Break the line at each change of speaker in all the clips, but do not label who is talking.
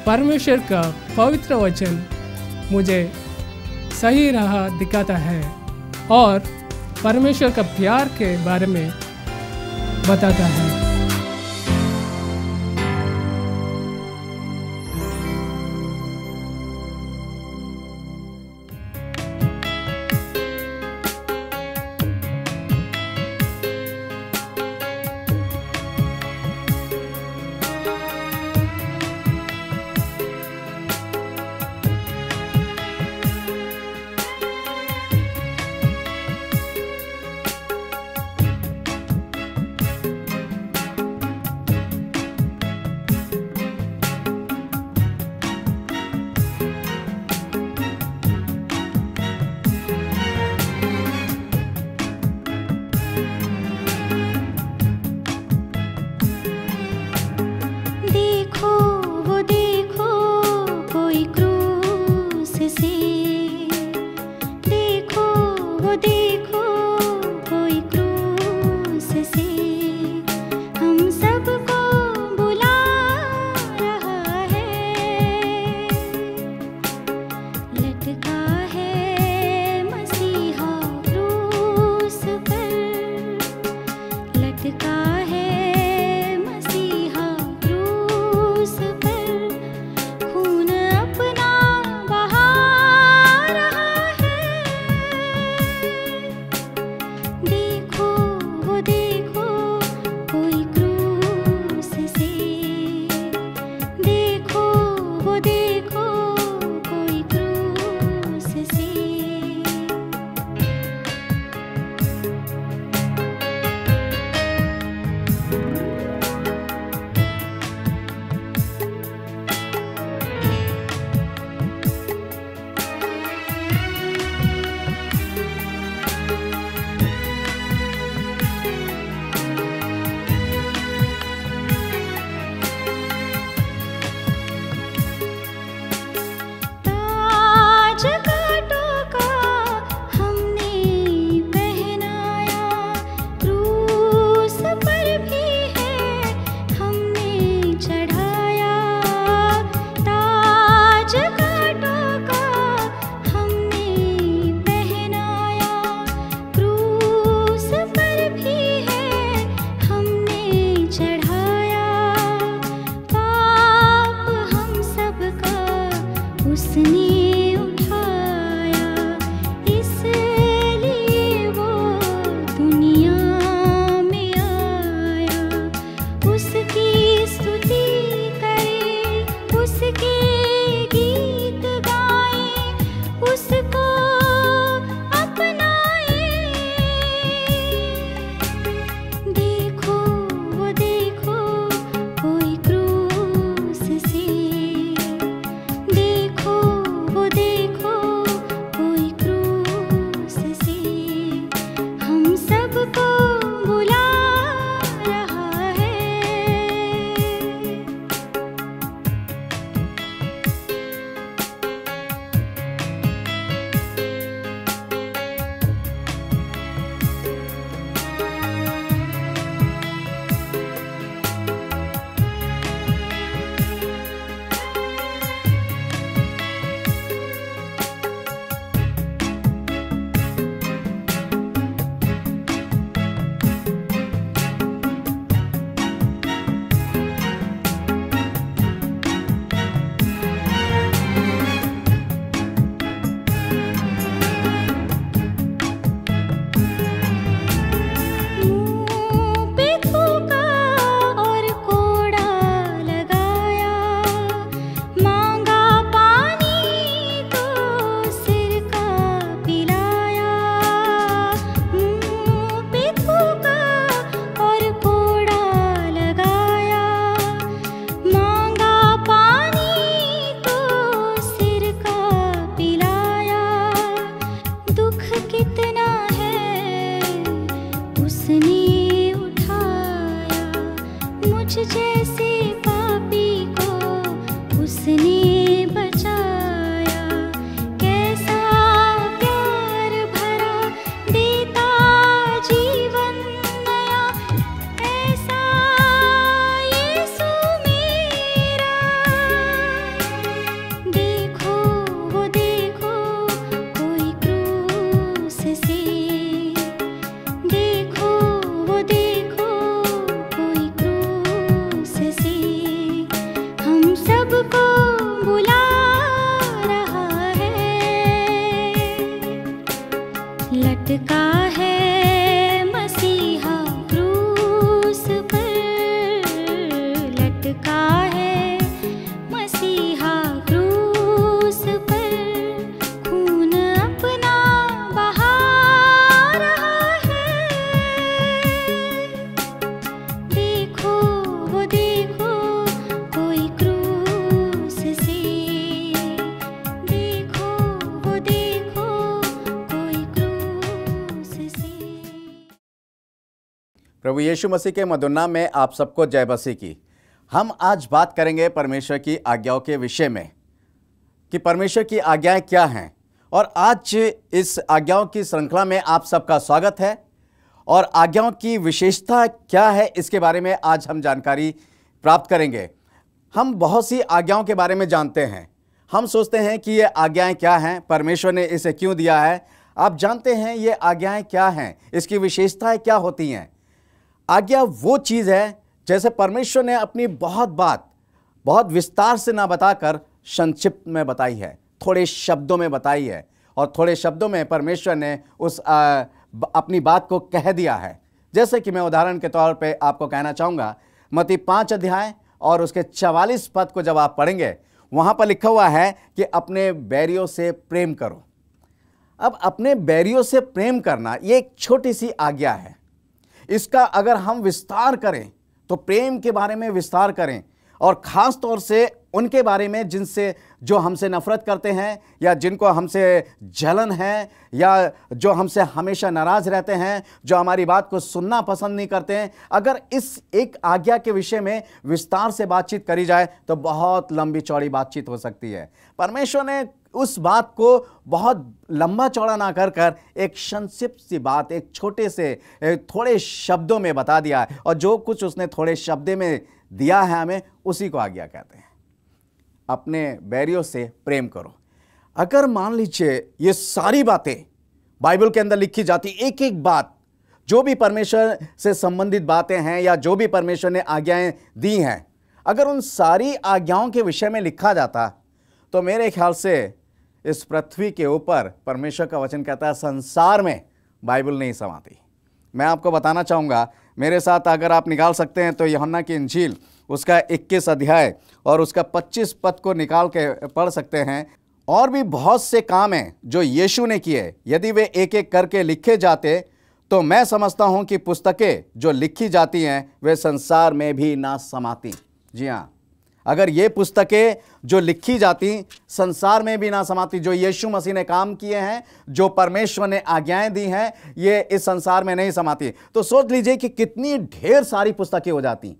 परमेश्वर का पवित्र वचन मुझे सही राह दिखाता है और परमेश्वर का प्यार के बारे में बताता है।
प्रभु यीशु मसीह के मधुर नाम में आप सबको जय मसीह की। हम आज बात करेंगे परमेश्वर की आज्ञाओं के विषय में कि परमेश्वर की आज्ञाएं क्या हैं। और आज इस आज्ञाओं की श्रृंखला में आप सबका स्वागत है और आज्ञाओं की विशेषता क्या है इसके बारे में आज हम जानकारी प्राप्त करेंगे। हम बहुत सी आज्ञाओं के बारे में जानते हैं। हम सोचते हैं कि ये आज्ञाएं क्या हैं, परमेश्वर ने इसे क्यों दिया है। आप जानते हैं ये आज्ञाएं क्या हैं, इसकी विशेषताएं क्या होती हैं। आज्ञा वो चीज़ है जैसे परमेश्वर ने अपनी बहुत विस्तार से ना बताकर संक्षिप्त में बताई है, थोड़े शब्दों में बताई है और थोड़े शब्दों में परमेश्वर ने अपनी बात को कह दिया है। जैसे कि मैं उदाहरण के तौर पे आपको कहना चाहूँगा, मत्ती 5 अध्याय और उसके 44 पद को जब आप पढ़ेंगे, वहाँ पर लिखा हुआ है कि अपने बैरियों से प्रेम करो। अब अपने बैरियों से प्रेम करना ये एक छोटी सी आज्ञा है। इसका अगर हम विस्तार करें तो प्रेम के बारे में विस्तार करें और ख़ास तौर से उनके बारे में जो हमसे नफ़रत करते हैं या जिनको हमसे जलन है या जो हमसे हमेशा नाराज़ रहते हैं, जो हमारी बात को सुनना पसंद नहीं करते हैं। अगर इस एक आज्ञा के विषय में विस्तार से बातचीत करी जाए तो बहुत लंबी चौड़ी बातचीत हो सकती है। परमेश्वर ने उस बात को बहुत लंबा चौड़ा ना कर एक संक्षिप्त सी बात, एक छोटे से थोड़े शब्दों में बता दिया है और जो कुछ उसने थोड़े शब्द में दिया है हमें, उसी को आज्ञा कहते हैं। अपने बैरियों से प्रेम करो। अगर मान लीजिए ये सारी बातें बाइबल के अंदर लिखी जाती, एक एक बात जो भी परमेश्वर से संबंधित बातें हैं या जो भी परमेश्वर ने आज्ञाएं दी हैं, अगर उन सारी आज्ञाओं के विषय में लिखा जाता तो मेरे ख्याल से इस पृथ्वी के ऊपर परमेश्वर का वचन कहता है संसार में बाइबल नहीं समाती। मैं आपको बताना चाहूँगा, मेरे साथ अगर आप निकाल सकते हैं तो यूहन्ना की इंजील उसका 21 अध्याय और उसका 25 पद को निकाल के पढ़ सकते हैं। और भी बहुत से काम हैं जो यीशु ने किए, यदि वे एक एक करके लिखे जाते तो मैं समझता हूं कि पुस्तकें जो लिखी जाती हैं वे संसार में भी ना समाती। जी हाँ, अगर ये पुस्तकें जो लिखी जाती संसार में भी ना समाती, जो यीशु मसीह ने काम किए हैं, जो परमेश्वर ने आज्ञाएं दी हैं, ये इस संसार में नहीं समाती। तो सोच लीजिए कि कितनी ढेर सारी पुस्तकें हो जाती।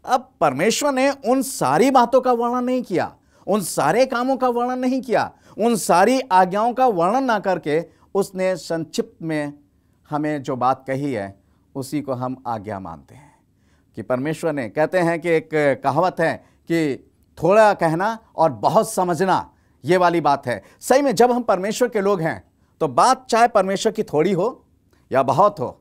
अब परमेश्वर ने उन सारी बातों का वर्णन नहीं किया, उन सारे कामों का वर्णन नहीं किया, उन सारी आज्ञाओं का वर्णन ना करके उसने संक्षिप्त में हमें जो बात कही है उसी को हम आज्ञा मानते हैं। कि परमेश्वर ने, कहते हैं कि एक कहावत है कि थोड़ा कहना और बहुत समझना, ये वाली बात है। सही में जब हम परमेश्वर के लोग हैं तो बात चाहे परमेश्वर की थोड़ी हो या बहुत हो,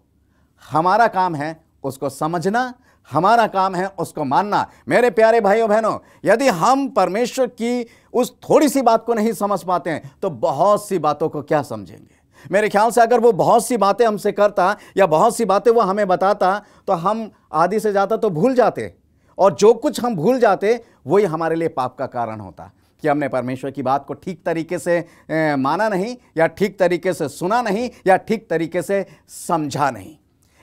हमारा काम है उसको समझना, हमारा काम है उसको मानना। मेरे प्यारे भाइयों बहनों, यदि हम परमेश्वर की उस थोड़ी सी बात को नहीं समझ पाते हैं तो बहुत सी बातों को क्या समझेंगे। मेरे ख्याल से अगर वो बहुत सी बातें हमसे करता या बहुत सी बातें वो हमें बताता तो हम आधी से ज़्यादा तो भूल जाते, और जो कुछ हम भूल जाते वही हमारे लिए पाप का कारण होता कि हमने परमेश्वर की बात को ठीक तरीके से माना नहीं, या ठीक तरीके से सुना नहीं, या ठीक तरीके से समझा नहीं।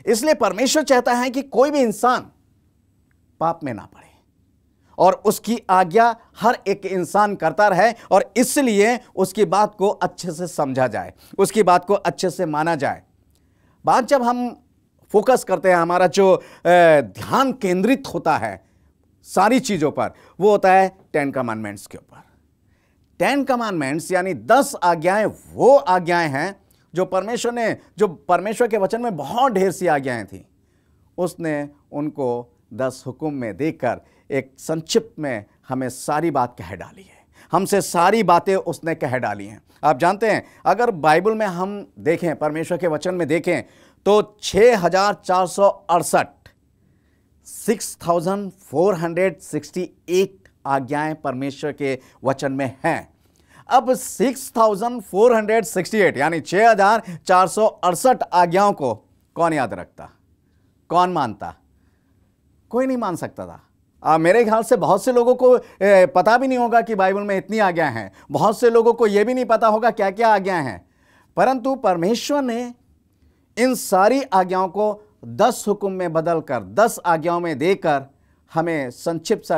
इसलिए परमेश्वर चाहता है कि कोई भी इंसान पाप में ना पड़े और उसकी आज्ञा हर एक इंसान करता रहे, और इसलिए उसकी बात को अच्छे से समझा जाए, उसकी बात को अच्छे से माना जाए। बात जब हम फोकस करते हैं, हमारा जो ध्यान केंद्रित होता है सारी चीज़ों पर, वो होता है 10 कमांडमेंट्स के ऊपर। 10 कमांडमेंट्स यानी 10 आज्ञाएं वो आज्ञाएं हैं जो परमेश्वर के वचन में बहुत ढेर सी आज्ञाएं थी, उसने उनको 10 हुक्म में देकर एक संक्षिप्त में हमें सारी बात कह डाली है, हमसे सारी बातें उसने कह डाली हैं। आप जानते हैं, अगर बाइबल में हम देखें, परमेश्वर के वचन में देखें तो 6468 आज्ञाएं परमेश्वर के वचन में हैं। अब 6468 यानी 6468 आज्ञाओं को कौन याद रखता, कौन मानता? कोई नहीं मान सकता था। मेरे ख्याल से बहुत से लोगों को पता भी नहीं होगा कि बाइबल में इतनी आज्ञाएं हैं, बहुत से लोगों को यह भी नहीं पता होगा क्या क्या आज्ञाएं हैं। परंतु परमेश्वर ने इन सारी आज्ञाओं को 10 हुक्म में बदलकर 10 आज्ञाओं में देकर हमें संक्षिप्त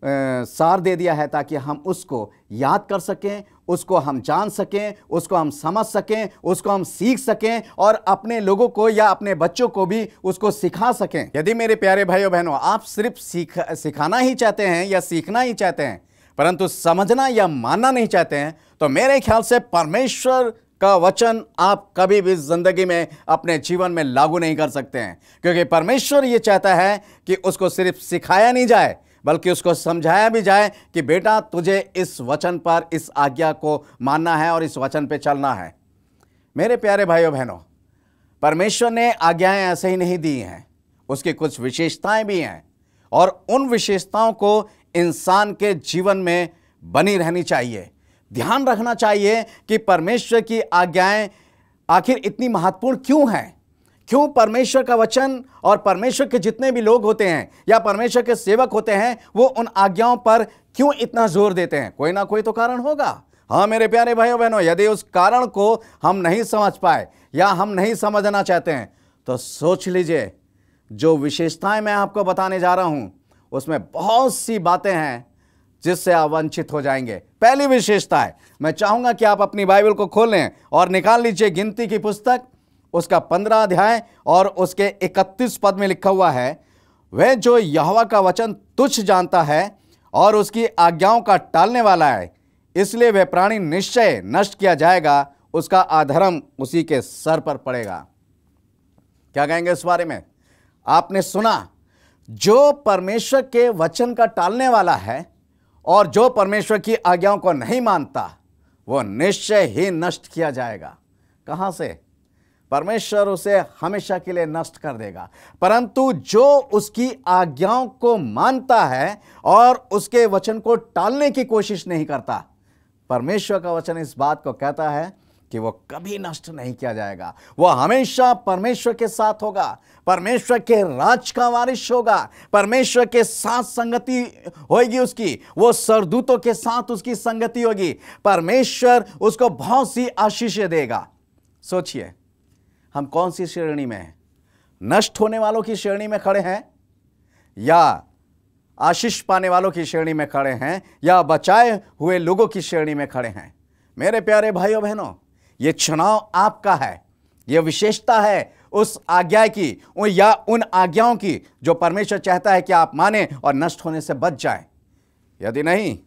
सार दे दिया है ताकि हम उसको याद कर सकें, उसको हम जान सकें, उसको हम समझ सकें, उसको हम सीख सकें और अपने लोगों को या अपने बच्चों को भी उसको सिखा सकें। यदि मेरे प्यारे भाइयों बहनों आप सिर्फ सिखाना ही चाहते हैं या सीखना ही चाहते हैं परंतु समझना या मानना नहीं चाहते हैं तो मेरे ख्याल से परमेश्वर का वचन आप कभी भी जिंदगी में अपने जीवन में लागू नहीं कर सकते हैं, क्योंकि परमेश्वर ये चाहता है कि उसको सिर्फ सिखाया नहीं जाए बल्कि उसको समझाया भी जाए कि बेटा तुझे इस वचन पर, इस आज्ञा को मानना है और इस वचन पे चलना है। मेरे प्यारे भाइयों बहनों, परमेश्वर ने आज्ञाएं ऐसे ही नहीं दी हैं, उसकी कुछ विशेषताएं भी हैं और उन विशेषताओं को इंसान के जीवन में बनी रहनी चाहिए। ध्यान रखना चाहिए कि परमेश्वर की आज्ञाएं आखिर इतनी महत्वपूर्ण क्यों हैं, क्यों परमेश्वर का वचन और परमेश्वर के जितने भी लोग होते हैं या परमेश्वर के सेवक होते हैं वो उन आज्ञाओं पर क्यों इतना जोर देते हैं। कोई ना कोई तो कारण होगा। हाँ मेरे प्यारे भाइयों बहनों, यदि उस कारण को हम नहीं समझ पाए या हम नहीं समझना चाहते हैं तो सोच लीजिए, जो विशेषताएं मैं आपको बताने जा रहा हूं उसमें बहुत सी बातें हैं जिससे आप वंचित हो जाएंगे। पहली विशेषता है, मैं चाहूंगा कि आप अपनी बाइबल को खोलें और निकाल लीजिए गिनती की पुस्तक, उसका 15 अध्याय और उसके 31 पद में लिखा हुआ है, वह जो यहोवा का वचन तुच्छ जानता है और उसकी आज्ञाओं का टालने वाला है, इसलिए वह प्राणी निश्चय नष्ट किया जाएगा, उसका अधर्म उसी के सर पर पड़ेगा। क्या कहेंगे इस बारे में? आपने सुना, जो परमेश्वर के वचन का टालने वाला है और जो परमेश्वर की आज्ञाओं को नहीं मानता वो निश्चय ही नष्ट किया जाएगा। कहां से? परमेश्वर उसे हमेशा के लिए नष्ट कर देगा, परंतु जो उसकी आज्ञाओं को मानता है और उसके वचन को टालने की कोशिश नहीं करता, परमेश्वर का वचन इस बात को कहता है कि वो कभी नष्ट नहीं किया जाएगा, वो हमेशा परमेश्वर के साथ होगा, परमेश्वर के राज का वारिस होगा, परमेश्वर के साथ संगति होगी उसकी, वो सरदूतों के साथ उसकी संगति होगी, परमेश्वर उसको बहुत सी आशीषें देगा। सोचिए, हम कौन सी श्रेणी में हैं? नष्ट होने वालों की श्रेणी में खड़े हैं या आशीष पाने वालों की श्रेणी में खड़े हैं या बचाए हुए लोगों की श्रेणी में खड़े हैं? मेरे प्यारे भाइयों बहनों, ये चुनाव आपका है, ये विशेषता है उस आज्ञा की या उन आज्ञाओं की जो परमेश्वर चाहता है कि आप माने और नष्ट होने से बच जाएं। यदि नहीं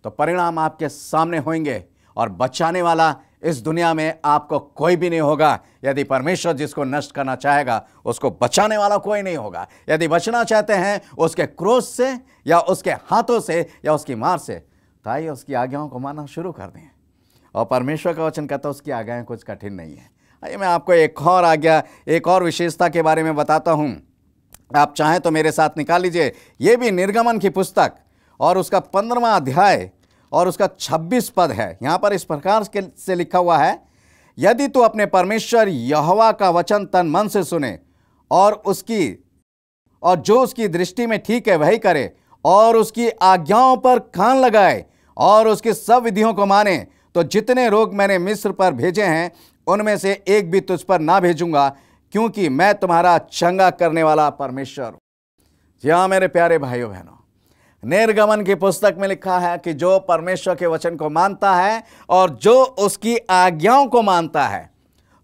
तो परिणाम आपके सामने होंगे और बचाने वाला इस दुनिया में आपको कोई भी नहीं होगा। यदि परमेश्वर जिसको नष्ट करना चाहेगा उसको बचाने वाला कोई नहीं होगा। यदि बचना चाहते हैं उसके क्रोध से या उसके हाथों से या उसकी मार से, तो आइए उसकी आज्ञाओं को मानना शुरू कर दें। और परमेश्वर का वचन कहता है उसकी आज्ञाएं कुछ कठिन नहीं है। आइए मैं आपको एक और आज्ञा, एक और विशेषता के बारे में बताता हूं। आप चाहें तो मेरे साथ निकाल लीजिए, यह भी निर्गमन की पुस्तक और उसका 15वां अध्याय और उसका 26 पद है। यहां पर इस प्रकार से लिखा हुआ है, यदि तू अपने परमेश्वर यहोवा का वचन तन मन से सुने और जो उसकी दृष्टि में ठीक है वही करे और उसकी आज्ञाओं पर कान लगाए और उसकी सब विधियों को माने, तो जितने रोग मैंने मिस्र पर भेजे हैं उनमें से एक भी तुझ पर ना भेजूंगा, क्योंकि मैं तुम्हारा चंगा करने वाला परमेश्वर। जी हाँ मेरे प्यारे भाइयों बहनों, निर्गमन की पुस्तक में लिखा है कि जो परमेश्वर के वचन को मानता है और जो उसकी आज्ञाओं को मानता है,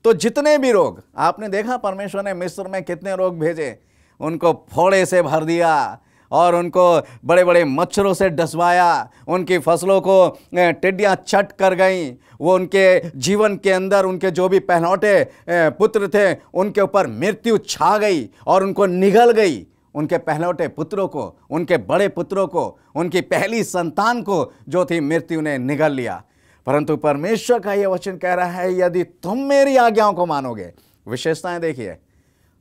तो जितने भी रोग, आपने देखा परमेश्वर ने मिस्र में कितने रोग भेजे, उनको फोड़े से भर दिया और उनको बड़े बड़े मच्छरों से डसवाया, उनकी फसलों को टिड्डियां चट कर गईं, वो उनके जीवन के अंदर उनके जो भी पहलौठे पुत्र थे उनके ऊपर मृत्यु छा गई और उनको निगल गई। उनके पहलौठे पुत्रों को, उनके बड़े पुत्रों को, उनकी पहली संतान को जो थी मृत्यु ने निगल लिया। परंतु परमेश्वर का यह वचन कह रहा है, यदि तुम मेरी आज्ञाओं को मानोगे, विशेषताएं देखिए,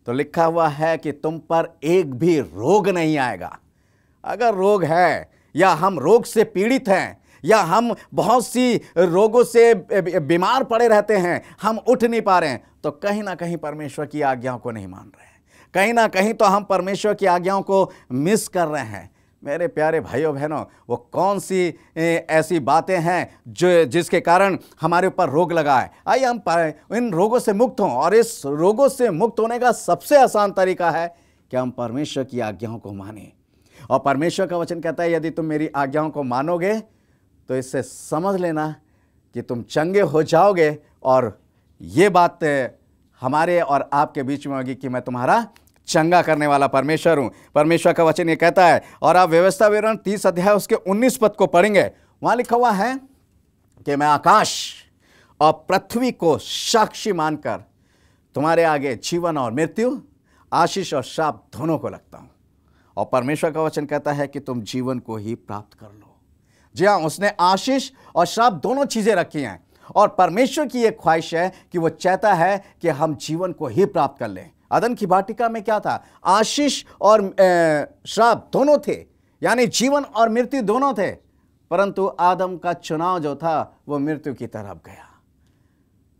तो लिखा हुआ है कि तुम पर एक भी रोग नहीं आएगा। अगर रोग है या हम रोग से पीड़ित हैं या हम बहुत सी रोगों से बीमार पड़े रहते हैं, हम उठ नहीं पा रहे हैं, तो कहीं ना कहीं परमेश्वर की आज्ञाओं को नहीं मान रहे हैं, कहीं ना कहीं तो हम परमेश्वर की आज्ञाओं को मिस कर रहे हैं। मेरे प्यारे भाइयों बहनों, वो कौन सी ऐसी बातें हैं जिसके कारण हमारे ऊपर रोग लगा है? आइए हम इन रोगों से मुक्त हों, और इस रोगों से मुक्त होने का सबसे आसान तरीका है कि हम परमेश्वर की आज्ञाओं को मानें। और परमेश्वर का वचन कहता है यदि तुम मेरी आज्ञाओं को मानोगे तो इससे समझ लेना कि तुम चंगे हो जाओगे। और ये बात हमारे और आपके बीच में होगी कि मैं तुम्हारा चंगा करने वाला परमेश्वर हूं। परमेश्वर का वचन ये कहता है, और आप व्यवस्था विवरण 30 अध्याय उसके 19 पद को पढ़ेंगे, वहां लिखा हुआ है कि मैं आकाश और पृथ्वी को साक्षी मानकर तुम्हारे आगे जीवन और मृत्यु, आशीष और श्राप दोनों को लगता हूं। और परमेश्वर का वचन कहता है कि तुम जीवन को ही प्राप्त कर लो। जी हां, उसने आशीष और श्राप दोनों चीजें रखी हैं। और परमेश्वर की एक ख्वाहिश है कि वो चाहता है कि हम जीवन को ही प्राप्त कर लें। अदन की वाटिका में क्या था? आशीष और श्राप दोनों थे, यानी जीवन और मृत्यु दोनों थे। परंतु आदम का चुनाव जो था वो मृत्यु की तरफ गया।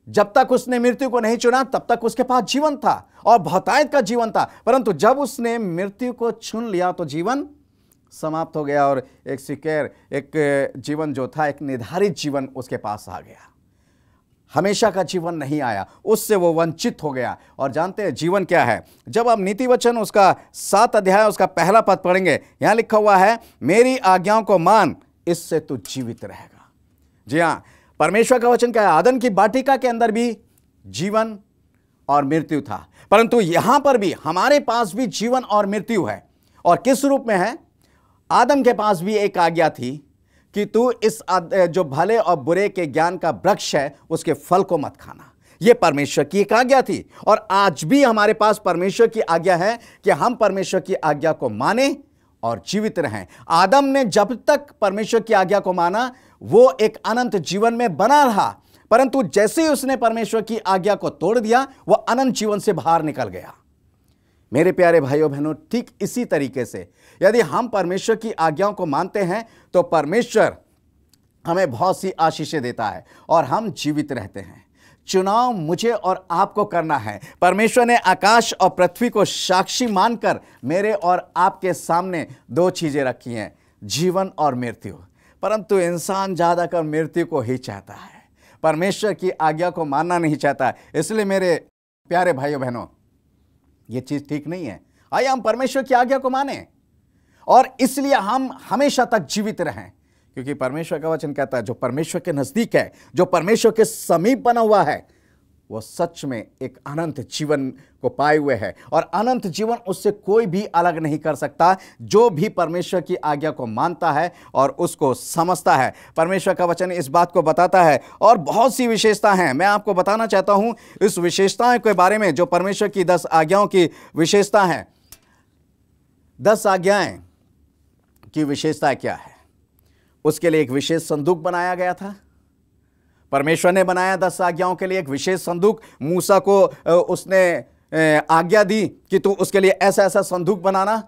जब तक उसने मृत्यु को नहीं चुना तब तक उसके पास जीवन था और बहुतायत का जीवन था। परंतु जब उसने मृत्यु को चुन लिया तो जीवन समाप्त हो गया और एक सिक्योर, एक जीवन जो था, एक निर्धारित जीवन उसके पास आ गया। हमेशा का जीवन नहीं आया, उससे वो वंचित हो गया। और जानते हैं जीवन क्या है? जब आप नीति वचन उसका 7 अध्याय उसका पहला पद पढ़ेंगे, यहां लिखा हुआ है, मेरी आज्ञाओं को मान, इससे तू जीवित रहेगा। जी हां, परमेश्वर का वचन क्या है? आदम की वाटिका के अंदर भी जीवन और मृत्यु था, परंतु यहां पर भी हमारे पास भी जीवन और मृत्यु है। और किस रूप में है? आदम के पास भी एक आज्ञा थी कि तू इस जो भले और बुरे के ज्ञान का वृक्ष है उसके फल को मत खाना। यह परमेश्वर की एक आज्ञा थी। और आज भी हमारे पास परमेश्वर की आज्ञा है कि हम परमेश्वर की आज्ञा को माने और जीवित रहें। आदम ने जब तक परमेश्वर की आज्ञा को माना वो एक अनंत जीवन में बना रहा, परंतु जैसे ही उसने परमेश्वर की आज्ञा को तोड़ दिया वो अनंत जीवन से बाहर निकल गया। मेरे प्यारे भाइयों बहनों, ठीक इसी तरीके से यदि हम परमेश्वर की आज्ञाओं को मानते हैं तो परमेश्वर हमें बहुत सी आशीषें देता है और हम जीवित रहते हैं। चुनाव मुझे और आपको करना है। परमेश्वर ने आकाश और पृथ्वी को साक्षी मानकर मेरे और आपके सामने 2 चीजें रखी हैं, जीवन और मृत्यु। परंतु इंसान ज्यादातर मृत्यु को ही चाहता है, परमेश्वर की आज्ञा को मानना नहीं चाहता। इसलिए मेरे प्यारे भाइयों बहनों, यह चीज ठीक नहीं है। आइए हम परमेश्वर की आज्ञा को माने और इसलिए हम हमेशा तक जीवित रहें, क्योंकि परमेश्वर का वचन कहता है जो परमेश्वर के नजदीक है, जो परमेश्वर के समीप बना हुआ है, वो सच में एक अनंत जीवन को पाए हुए है और अनंत जीवन उससे कोई भी अलग नहीं कर सकता। जो भी परमेश्वर की आज्ञा को मानता है और उसको समझता है, परमेश्वर का वचन इस बात को बताता है। और बहुत सी विशेषता हैं, मैं आपको बताना चाहता हूं इस विशेषताओं के बारे में जो परमेश्वर की 10 आज्ञाओं की विशेषता है। 10 आज्ञाएं की विशेषता क्या है? उसके लिए एक विशेष संदूक बनाया गया था। परमेश्वर ने बनाया 10 आज्ञाओं के लिए एक विशेष संदूक। मूसा को उसने आज्ञा दी कि तू उसके लिए ऐसा ऐसा संदूक बनाना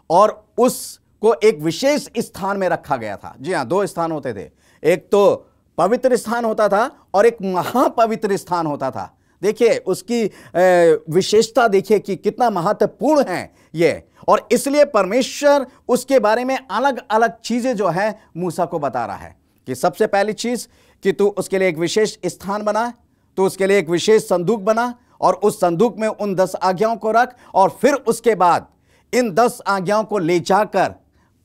और उसको एक विशेष स्थान में रखा गया था। जी हां, 2 स्थान होते थे, एक तो पवित्र स्थान होता था और एक महापवित्र स्थान होता था। देखिए उसकी विशेषता देखिए कि कितना महत्वपूर्ण है ये। और इसलिए परमेश्वर उसके बारे में अलग अलग चीजें जो है मूसा को बता रहा है कि सबसे पहली चीज कि तू उसके लिए एक विशेष स्थान बना, तो उसके लिए एक विशेष संदूक बना और उस संदूक में उन 10 आज्ञाओं को रख और फिर उसके बाद इन 10 आज्ञाओं को ले जाकर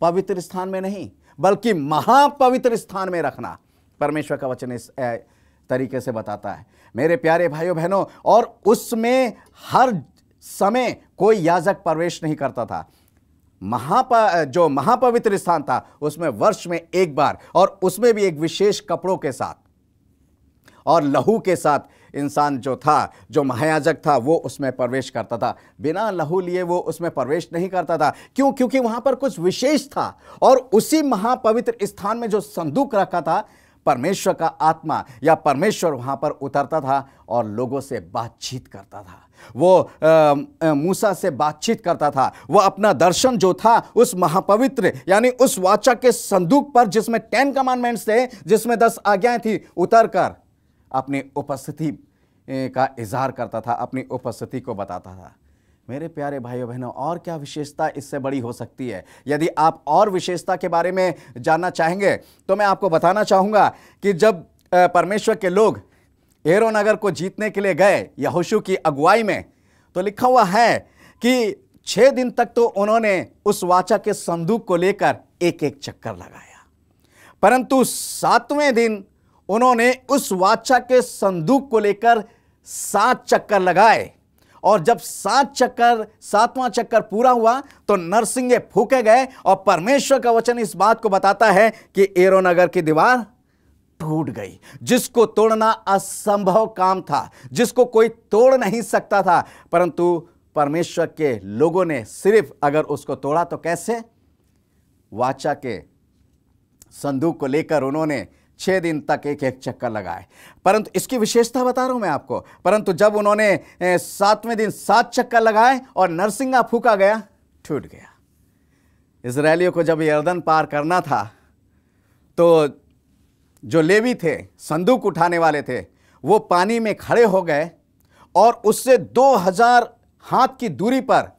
पवित्र स्थान में नहीं बल्कि महापवित्र स्थान में रखना। परमेश्वर का वचन इस तरीके से बताता है मेरे प्यारे भाइयों बहनों। और उसमें हर समय कोई याजक प्रवेश नहीं करता था। जो महापवित्र स्थान था उसमें वर्ष में एक बार और उसमें भी एक विशेष कपड़ों के साथ और लहू के साथ इंसान जो था, जो महायाजक था, वो उसमें प्रवेश करता था। बिना लहू लिए वो उसमें प्रवेश नहीं करता था। क्यों? क्योंकि वहां पर कुछ विशेष था। और उसी महापवित्र स्थान में जो संदूक रखा था, परमेश्वर का आत्मा या परमेश्वर वहां पर उतरता था और लोगों से बातचीत करता था। वो मूसा से बातचीत करता था। वो अपना दर्शन जो था उस महापवित्र यानी उस वाचा के संदूक पर जिसमें 10 कमांडमेंट्स थे, जिसमें 10 आज्ञाएं थी, उतरकर अपनी उपस्थिति का इजहार करता था, अपनी उपस्थिति को बताता था। मेरे प्यारे भाइयों बहनों, और क्या विशेषता इससे बड़ी हो सकती है? यदि आप और विशेषता के बारे में जानना चाहेंगे तो मैं आपको बताना चाहूंगा कि जब परमेश्वर के लोग एरो नगर को जीतने के लिए गए यहोशू की अगुवाई में, तो लिखा हुआ है कि 6 दिन तक तो उन्होंने उस वाचा के संदूक को लेकर एक एक चक्कर लगाया, परंतु 7वें दिन उन्होंने उस वाचा के संदूक को लेकर 7 चक्कर लगाए। और जब 7वां चक्कर पूरा हुआ तो नरसिंगे फूके गए और परमेश्वर का वचन इस बात को बताता है कि एरो नगर की दीवार टूट गई, जिसको तोड़ना असंभव काम था, जिसको कोई तोड़ नहीं सकता था, परंतु परमेश्वर के लोगों ने सिर्फ अगर उसको तोड़ा तो कैसे? वाचा के संदूक को लेकर उन्होंने 6 दिन तक एक एक चक्कर लगाए। परंतु इसकी विशेषता बता रहा हूं मैं आपको, परंतु जब उन्होंने 7वें दिन 7 चक्कर लगाए और नरसिंगा फूका गया, टूट गया। इजरायलियों को जब यरदन पार करना था तो जो लेवी थे, संदूक उठाने वाले थे, वो पानी में खड़े हो गए और उससे 2000 हाथ की दूरी पर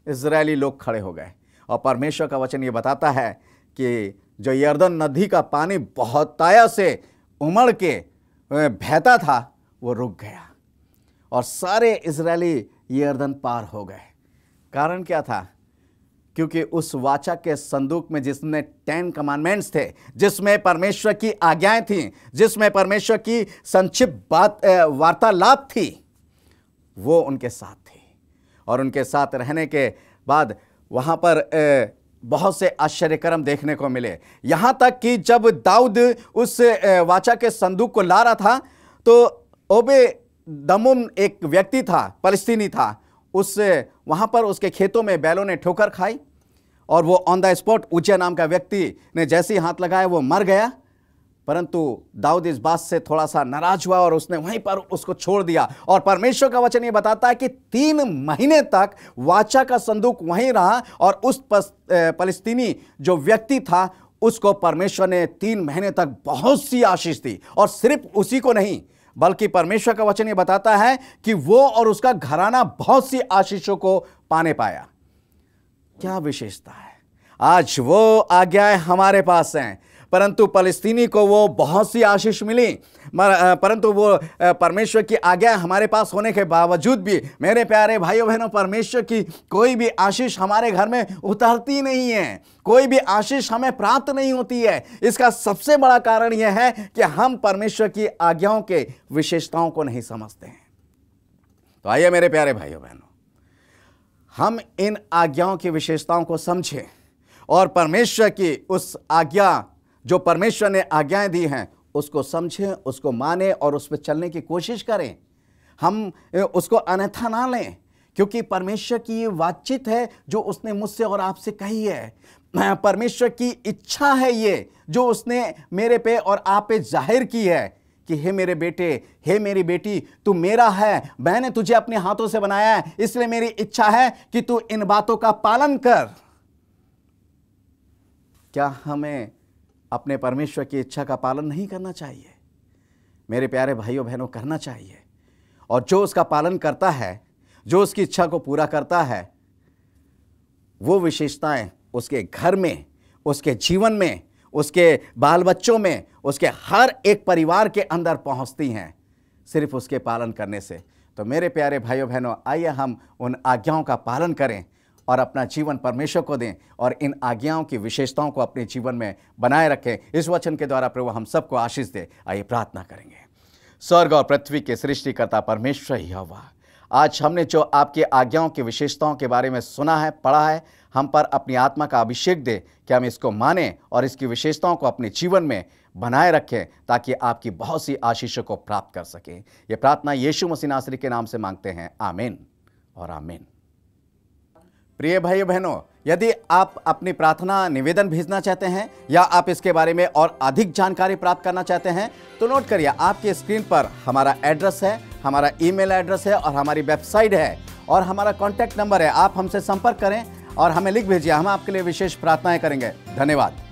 इजरायली लोग खड़े हो गए। और परमेश्वर का वचन ये बताता है कि जो यरदन नदी का पानी बहुतायत से उमड़ के बहता था, वो रुक गया और सारे इजरायली यरदन पार हो गए। कारण क्या था? क्योंकि उस वाचा के संदूक में जिसमें 10 कमांडमेंट्स थे, जिसमें परमेश्वर की आज्ञाएं थीं, जिसमें परमेश्वर की संक्षिप्त वार्तालाप थी, वो उनके साथ थी। और उनके साथ रहने के बाद वहाँ पर बहुत से आश्चर्यकर्म देखने को मिले। यहाँ तक कि जब दाऊद उस वाचा के संदूक को ला रहा था तो ओबेदमुम एक व्यक्ति था, फलस्तीनी था, वहाँ पर उसके खेतों में बैलों ने ठोकर खाई और वो ऑन द स्पॉट उज्जिया नाम का व्यक्ति ने जैसे ही हाथ लगाया वो मर गया। परंतु दाऊद इस बात से थोड़ा सा नाराज हुआ और उसने वहीं पर उसको छोड़ दिया। और परमेश्वर का वचन ये बताता है कि 3 महीने तक वाचा का संदूक वहीं रहा और उस फलस्तीनी जो व्यक्ति था उसको परमेश्वर ने 3 महीने तक बहुत सी आशीष दी। और सिर्फ उसी को नहीं, बल्कि परमेश्वर का वचन ये बताता है कि वो और उसका घराना बहुत सी आशीषों को पाने पाया। क्या विशेषता है! आज वो आज्ञाएं हमारे पास हैं, परंतु फलस्तीनी को वो बहुत सी आशीष मिली, परंतु वो परमेश्वर की आज्ञा हमारे पास होने के बावजूद भी मेरे प्यारे भाइयों बहनों, परमेश्वर की कोई भी आशीष हमारे घर में उतरती नहीं है, कोई भी आशीष हमें प्राप्त नहीं होती है। इसका सबसे बड़ा कारण यह है कि हम परमेश्वर की आज्ञाओं के विशेषताओं को नहीं समझते हैं। तो आइए मेरे प्यारे भाइयों बहनों, हम इन आज्ञाओं की विशेषताओं को समझें और परमेश्वर की उस आज्ञा, जो परमेश्वर ने आज्ञाएं दी हैं, उसको समझें, उसको माने और उस पर चलने की कोशिश करें। हम उसको अन्यथा ना लें, क्योंकि परमेश्वर की ये बातचीत है जो उसने मुझसे और आपसे कही है। परमेश्वर की इच्छा है ये जो उसने मेरे पे और आप पे जाहिर की है कि हे मेरे बेटे, हे मेरी बेटी, तू मेरा है, मैंने तुझे अपने हाथों से बनाया है, इसलिए मेरी इच्छा है कि तू इन बातों का पालन कर। क्या हमें अपने परमेश्वर की इच्छा का पालन नहीं करना चाहिए? मेरे प्यारे भाइयों बहनों, करना चाहिए। और जो उसका पालन करता है, जो उसकी इच्छा को पूरा करता है, वो विशेषताएं उसके घर में, उसके जीवन में, उसके बाल बच्चों में, उसके हर एक परिवार के अंदर पहुंचती हैं सिर्फ उसके पालन करने से। तो मेरे प्यारे भाइयों बहनों, आइए हम उन आज्ञाओं का पालन करें और अपना जीवन परमेश्वर को दें और इन आज्ञाओं की विशेषताओं को अपने जीवन में बनाए रखें। इस वचन के द्वारा प्रभु हम सबको आशीष दे। आइए प्रार्थना करेंगे। स्वर्ग और पृथ्वी के सृष्टिकर्ता परमेश्वर यहोवा, आज हमने जो आपकी आज्ञाओं की विशेषताओं के बारे में सुना है, पढ़ा है, हम पर अपनी आत्मा का अभिषेक दे कि हम इसको मानें और इसकी विशेषताओं को अपने जीवन में बनाए रखें, ताकि आपकी बहुत सी आशीषों को प्राप्त कर सकें। ये प्रार्थना यीशु मसीह नासरी के नाम से मांगते हैं, आमीन और आमीन। प्रिय भाइयों बहनों, यदि आप अपनी प्रार्थना निवेदन भेजना चाहते हैं या आप इसके बारे में और अधिक जानकारी प्राप्त करना चाहते हैं तो नोट करिए, आपके स्क्रीन पर हमारा एड्रेस है, हमारा ईमेल एड्रेस है और हमारी वेबसाइट है और हमारा कॉन्टैक्ट नंबर है। आप हमसे संपर्क करें और हमें लिख भेजिए, हम आपके लिए विशेष प्रार्थनाएं करेंगे। धन्यवाद।